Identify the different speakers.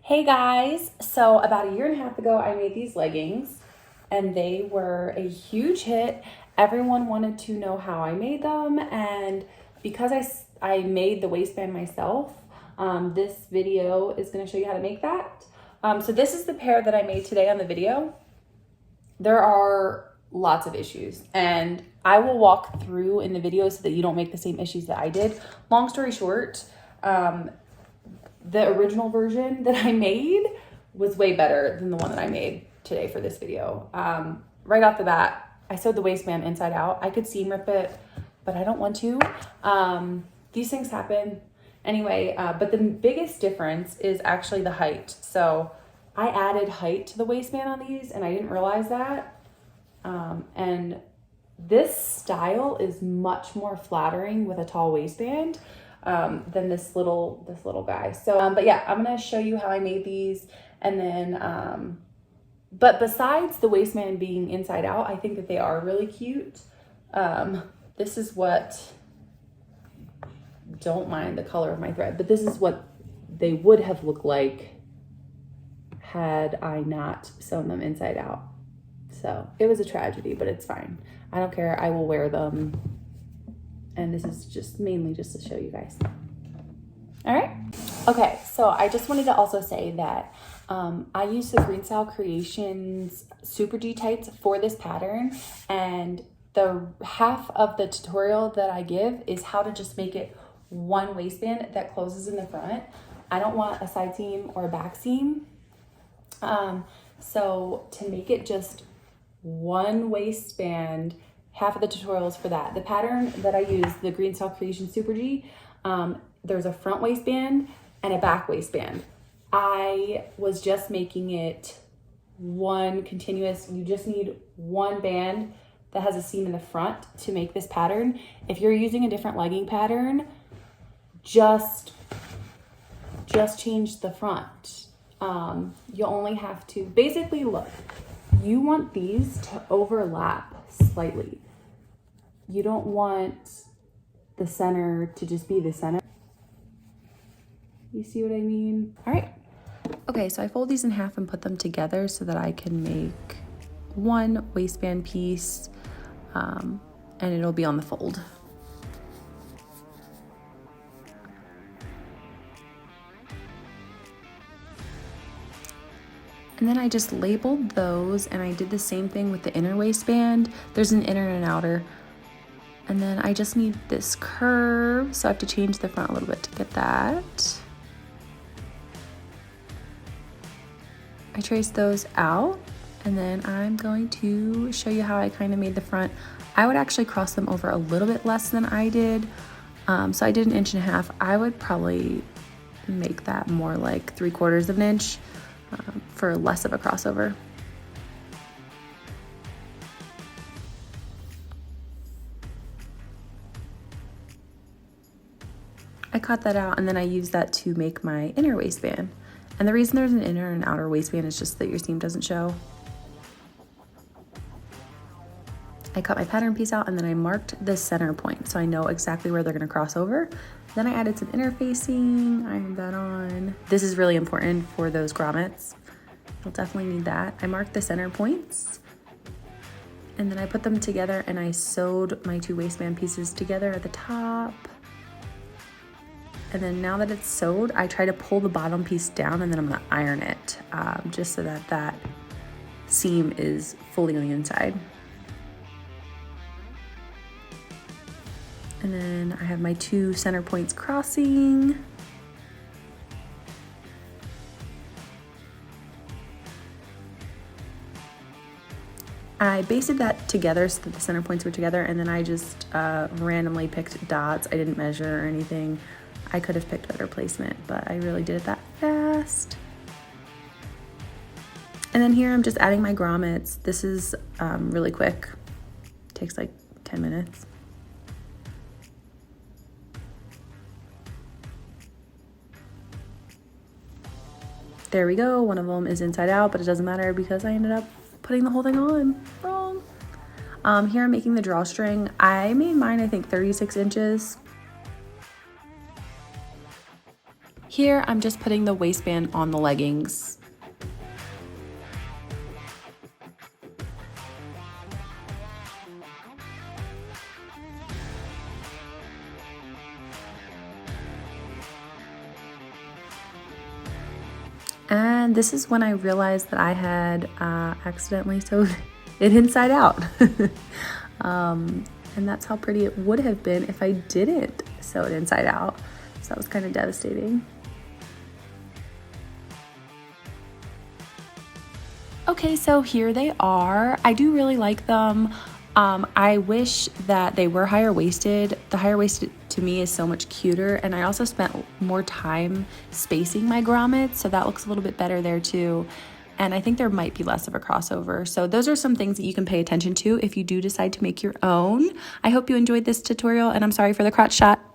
Speaker 1: Hey guys, so about a year and a half ago I made these leggings and they were a huge hit. Everyone wanted to know how I made them, and because I made the waistband myself, this video is going to show you how to make that. So this is the pair that I made today on the video. There are lots of issues and I will walk through in the video so that you don't make the same issues that I did. Long story short, the original version that I made was way better than the one that I made today for this video. Right off the bat, I sewed the waistband inside out. I could seam rip it, but I don't want to. These things happen. Anyway, but the biggest difference is actually the height. So I added height to the waistband on these and I didn't realize that. And this style is much more flattering with a tall waistband than this little guy. So, but yeah, I'm gonna show you how I made these, and then, but besides the waistband being inside out, I think that they are really cute. This is what, don't mind the color of my thread, but this is what they would have looked like had I not sewn them inside out. So it was a tragedy, but it's fine. I don't care, I will wear them. And this is just mainly just to show you guys. All right. Okay, so I just wanted to also say that I use the Green Style Creations Super G tights for this pattern, and the half of the tutorial that I give is how to just make it one waistband that closes in the front. I don't want a side seam or a back seam. So to make it just one waistband, half of the tutorials for that. The pattern that I use, the Green Style Creation Super G, there's a front waistband and a back waistband. I was just making it one continuous, you just need one band that has a seam in the front to make this pattern. If you're using a different legging pattern, just change the front. You only have to, basically look, you want these to overlap slightly. You don't want the center to just be the center. You see what I mean? All right. Okay, so I fold these in half and put them together so that I can make one waistband piece, and it'll be on the fold. And then I just labeled those, and I did the same thing with the inner waistband. There's an inner and an outer. And then I just need this curve, so I have to change the front a little bit to get that. I traced those out, and then I'm going to show you how I kind of made the front. I would actually cross them over a little bit less than I did. So I did 1.5 inches. I would probably make that more like 3/4 of an inch for less of a crossover. I cut that out, and then I used that to make my inner waistband. And the reason there's an inner and outer waistband is just that your seam doesn't show. I cut my pattern piece out, and then I marked the center point so I know exactly where they're gonna cross over. Then I added some interfacing, ironed that on. This is really important for those grommets. You'll definitely need that. I marked the center points, and then I put them together, and I sewed my two waistband pieces together at the top. And then now that it's sewed, I try to pull the bottom piece down, and then I'm gonna iron it, just so that that seam is fully on the inside. And then I have my two center points crossing. I basted that together so that the center points were together, and then I just randomly picked dots. I didn't measure or anything. I could have picked better placement, but I really did it that fast. And then here I'm just adding my grommets. This is really quick. It takes like 10 minutes. There we go. One of them is inside out, but it doesn't matter because I ended up putting the whole thing on wrong. Here I'm making the drawstring. I made mine, I think, 36 inches. Here, I'm just putting the waistband on the leggings. And this is when I realized that I had accidentally sewed it inside out. And that's how pretty it would have been if I didn't sew it inside out. So that was kind of devastating. Okay, so here they are. I do really like them. I wish that they were higher waisted. The higher waisted to me is so much cuter, and I also spent more time spacing my grommets, so that looks a little bit better there too. And I think there might be less of a crossover. So those are some things that you can pay attention to if you do decide to make your own. I hope you enjoyed this tutorial, and I'm sorry for the crotch shot.